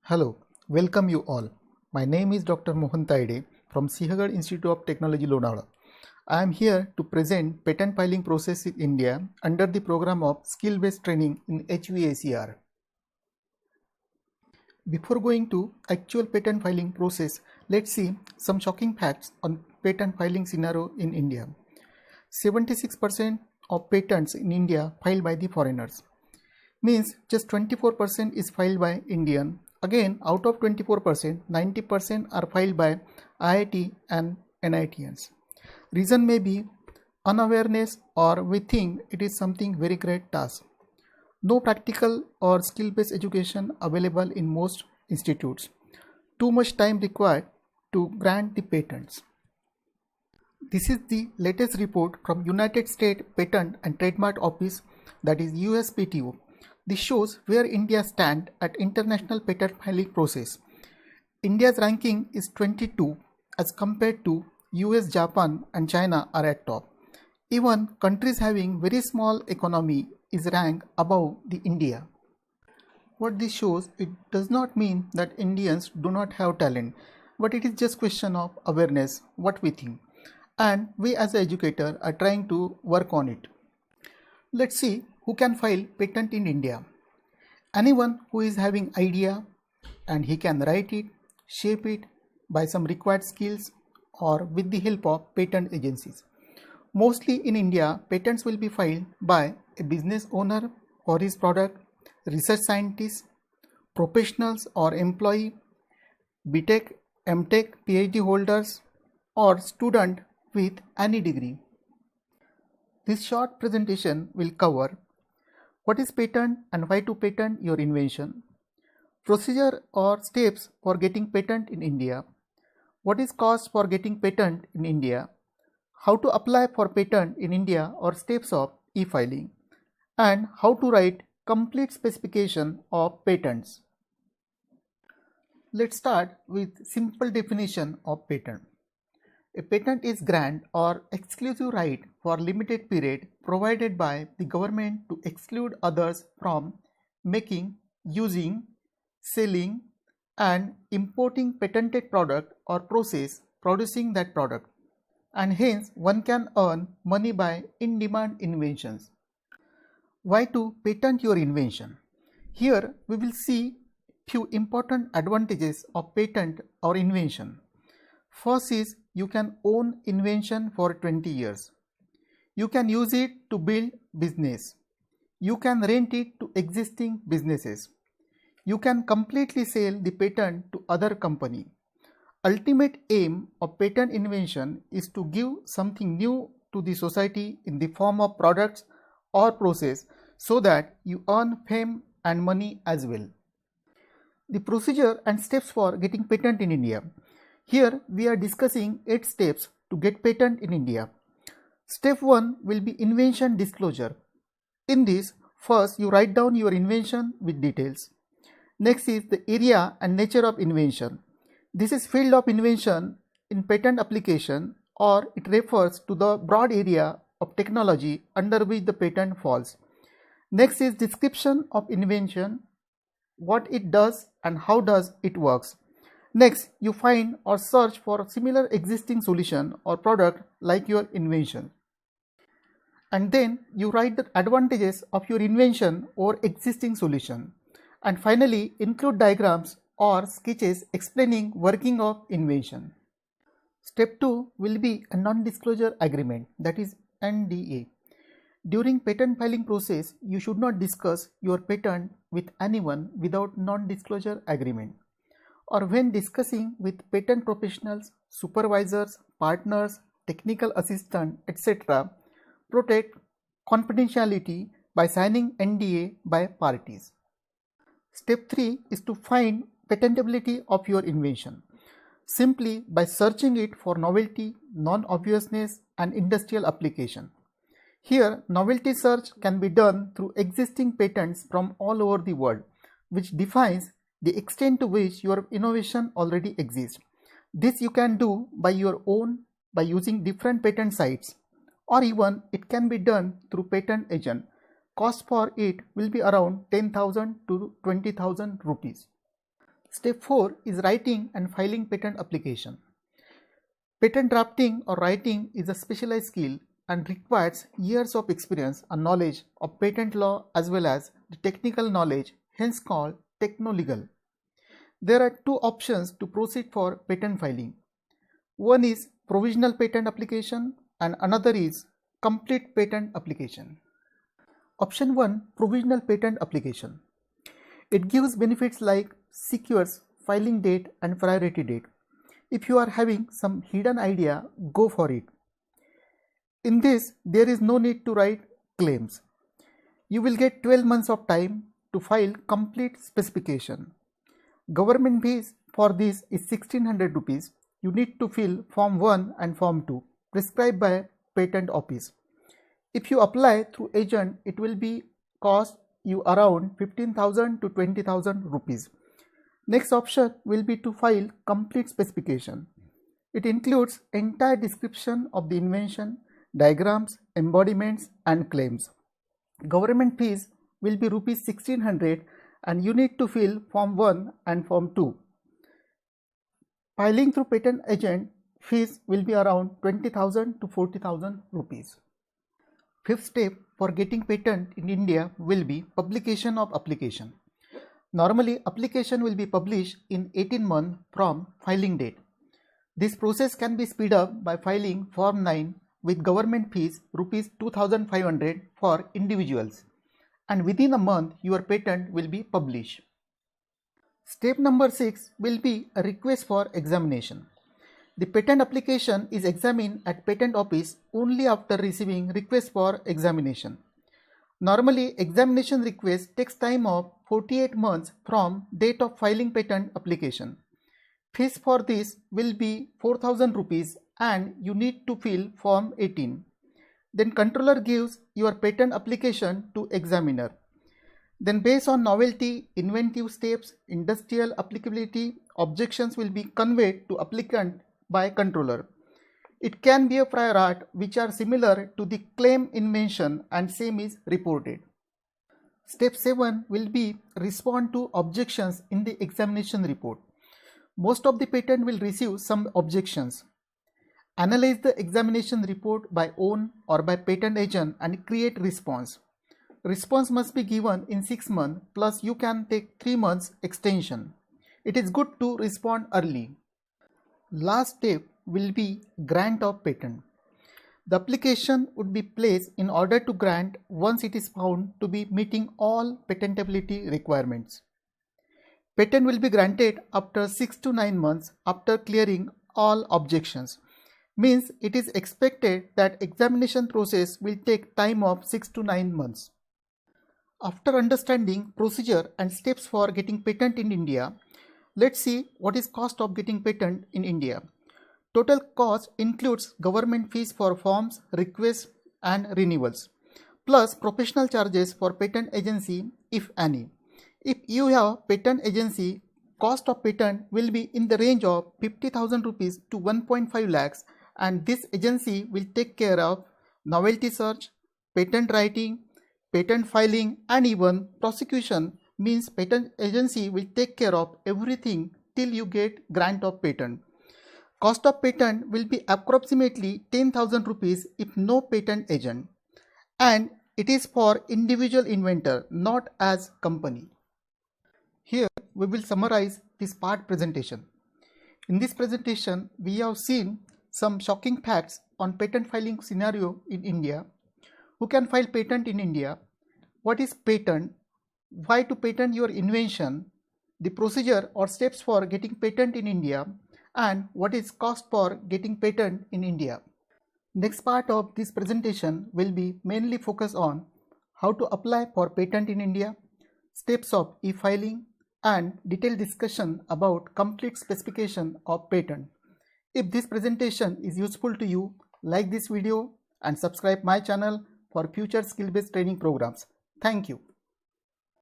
Hello, welcome you all. My name is Dr. Mohan Taide from Sihagar Institute of Technology, Lonara. I am here to present patent filing process in India under the program of skill-based training in HVACR. Before going to actual patent filing process, let's see some shocking facts on patent filing scenario in India. 76% of patents in India filed by the foreigners. Means just 24% is filed by Indian. Again, out of 24%, 90% are filed by IIT and NITians. Reason may be unawareness, or we think it is something very great task. No practical or skill-based education available in most institutes. Too much time required to grant the patents. This is the latest report from United States Patent and Trademark Office, that is USPTO. This shows where India stands at international patent filing process. India's ranking is 22 as compared to US, Japan and China are at top. Even countries having very small economy is ranked above the India. What this shows, it does not mean that Indians do not have talent, but it is just question of awareness, what we think. And we as an educator are trying to work on it. Let's see who can file patent in India. Anyone who is having idea and he can write it, shape it by some required skills or with the help of patent agencies. Mostly in India, patents will be filed by a business owner for his product, research scientists, professionals or employee, BTech, MTech, PhD holders or student with any degree. This short presentation will cover what is patent and why to patent your invention, procedure or steps for getting patent in India, what is cost for getting patent in India, how to apply for patent in India or steps of e-filing, and how to write complete specification of patents. Let's start with simple definition of patent. A patent is grant or exclusive right for limited period provided by the government to exclude others from making, using, selling and importing patented product or process producing that product, and hence one can earn money by in-demand inventions. Why to patent your invention? Here we will see few important advantages of patent or invention. First is you can own invention for 20 years. You can use it to build business. You can rent it to existing businesses. You can completely sell the patent to other company. Ultimate aim of patent invention is to give something new to the society in the form of products or process so that you earn fame and money as well. The procedure and steps for getting patent in India. Here we are discussing 8 steps to get patent in India. Step 1 will be invention disclosure. In this, first you write down your invention with details. Next is the area and nature of invention. This is field of invention in patent application, or it refers to the broad area of technology under which the patent falls. Next is description of invention, what it does and how does it works. Next, you find or search for similar existing solution or product like your invention. And then you write the advantages of your invention or existing solution. And finally, include diagrams or sketches explaining working of invention. Step 2 will be a non-disclosure agreement, that is NDA. During patent filing process, you should not discuss your patent with anyone without non-disclosure agreement, or when discussing with patent professionals, supervisors, partners, technical assistant, etc. Protect confidentiality by signing NDA by parties. Step 3 is to find patentability of your invention, simply by searching it for novelty, non-obviousness and industrial application. Here, novelty search can be done through existing patents from all over the world, which defines the extent to which your innovation already exists. This you can do by your own by using different patent sites, or even it can be done through patent agent. Cost for it will be around 10,000 to 20,000 rupees. Step 4 is writing and filing patent application. Patent drafting or writing is a specialized skill and requires years of experience and knowledge of patent law as well as the technical knowledge, hence called techno-legal. There are two options to proceed for patent filing. One is provisional patent application and another is complete patent application. Option 1, provisional patent application. It gives benefits like secures filing date and priority date. If you are having some hidden idea, go for it. In this, there is no need to write claims. You will get 12 months of time to file complete specification. Government fees for this is 1600 rupees. You need to fill Form 1 and Form 2 prescribed by Patent Office. If you apply through agent, it will be cost you around 15,000 to 20,000 rupees. Next option will be to file complete specification. It includes entire description of the invention, diagrams, embodiments and claims. Government fees will be rupees 1600 and you need to fill Form 1 and Form 2. Filing through patent agent fees will be around 20,000 to 40,000 rupees. Fifth step for getting patent in India will be publication of application. Normally, application will be published in 18 months from filing date. This process can be speed up by filing Form 9 with government fees rupees 2,500 for individuals, and within a month your patent will be published. Step number 6 will be a request for examination. The patent application is examined at Patent Office only after receiving request for examination. Normally, examination request takes time of 48 months from date of filing patent application. Fees for this will be 4,000 rupees and you need to fill Form 18. Then controller gives your patent application to examiner. Then based on novelty, inventive steps, industrial applicability, objections will be conveyed to applicant by controller. It can be a prior art which are similar to the claim invention and same is reported. Step 7 will be respond to objections in the examination report. Most of the patent will receive some objections. Analyze the examination report by own or by patent agent and create response. Response must be given in 6 months plus you can take 3 months extension. It is good to respond early. Last step will be grant of patent. The application would be placed in order to grant once it is found to be meeting all patentability requirements. Patent will be granted after 6 to 9 months after clearing all objections. Means it is expected that examination process will take time of 6 to 9 months. After understanding procedure and steps for getting patent in India, let's see what is cost of getting patent in India. Total cost includes government fees for forms, requests and renewals, plus professional charges for patent agency if any. If you have patent agency, cost of patent will be in the range of 50,000 rupees to 1.5 lakhs and this agency will take care of novelty search, patent writing, patent filing and even prosecution. Means patent agency will take care of everything till you get grant of patent. Cost of patent will be approximately 10,000 rupees if no patent agent, and it is for individual inventor, not as company. Here we will summarize this part presentation. In this presentation we have seen some shocking facts on patent filing scenario in India. Who can file patent in India? What is patent? Why to patent your invention? The procedure or steps for getting patent in India, and what is cost for getting patent in India. Next part of this presentation will be mainly focused on how to apply for patent in India, steps of e-filing and detailed discussion about complete specification of patent. If this presentation is useful to you, like this video and subscribe my channel for future skill-based training programs. Thank you.